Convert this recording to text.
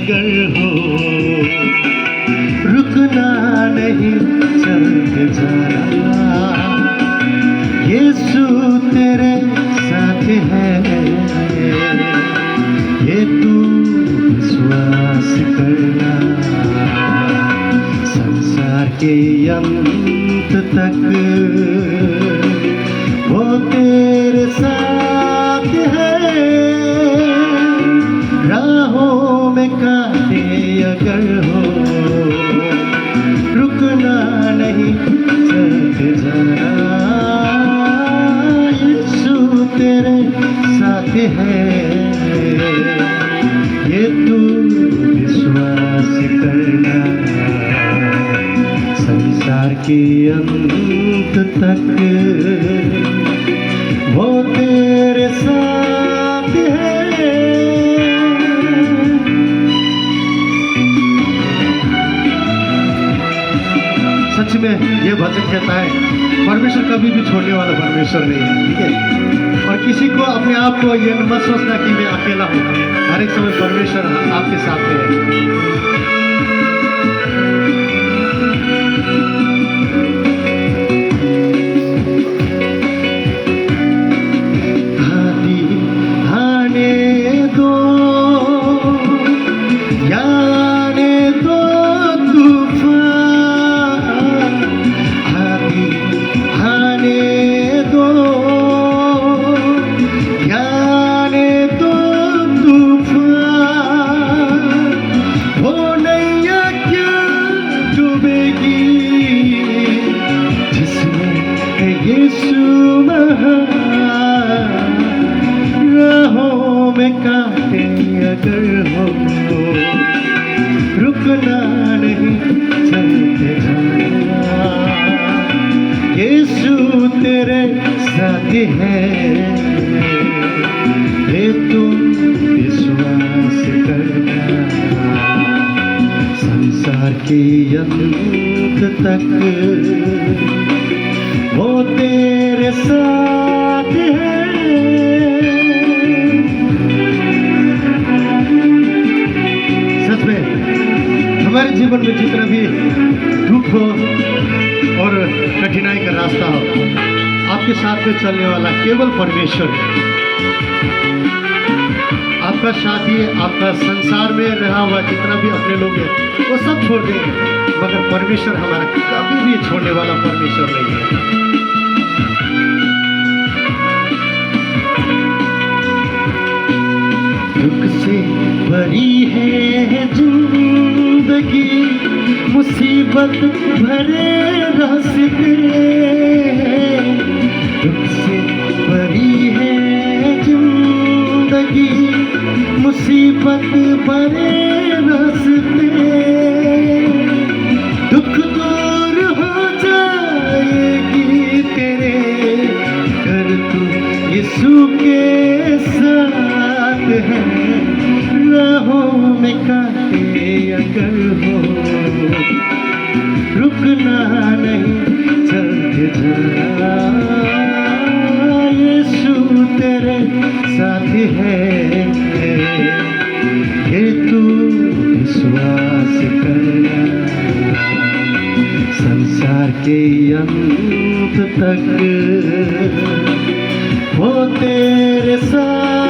अगर हो, रुकना नहीं, चलते जाना। यीशु तेरे साथ है, ये तू विश्वास करना। संसार के अंत तक वो तेरे साथ है। राहों में कांटे अगर हो, रुकना नहीं, चलते जाना। यीशु तेरे साथ है, ये तू विश्वास करना। संसार के अंत तक वो तेरे साथ है। सच में ये भजन कहता है परमेश्वर कभी भी छोड़ने वाला परमेश्वर नहीं है, ठीक है। और किसी को अपने आप को ये मत सोचना कि मैं अकेला हूँ। हर एक समय परमेश्वर आपके साथ है। राहों में कांटे अगर हो, रुकना नहीं, चलते जाना। यीशु तेरे साथ है, ये तू विश्वास करना। संसार के अंत तक वो तेरे साथ है। सच में हमारे जीवन में जितना भी दुख हो और कठिनाई का रास्ता हो, आपके साथ में चलने वाला केवल परमेश्वर है। आपका साथी, आपका संसार में रहा हुआ जितना भी अपने लोग हैं वो सब छोड़ देंगे, मगर परमेश्वर हमारा कभी भी छोड़ने वाला परमेश्वर नहीं है। दुख से भरी है जिंदगी, मुसीबत भरे रास्ते। दुख से भरी है जिंदगी, मुसीबत भरे रास्ते। दुख दूर हो जाएगी तेरे, कर तू यीशु के साथ है। राहों में कांटे अगर हो, रुकना नहीं, चलते जाना। यीशु तेरे साथ है, ये तू विश्वास करना। संसार के अंत तक वो तेरे साथ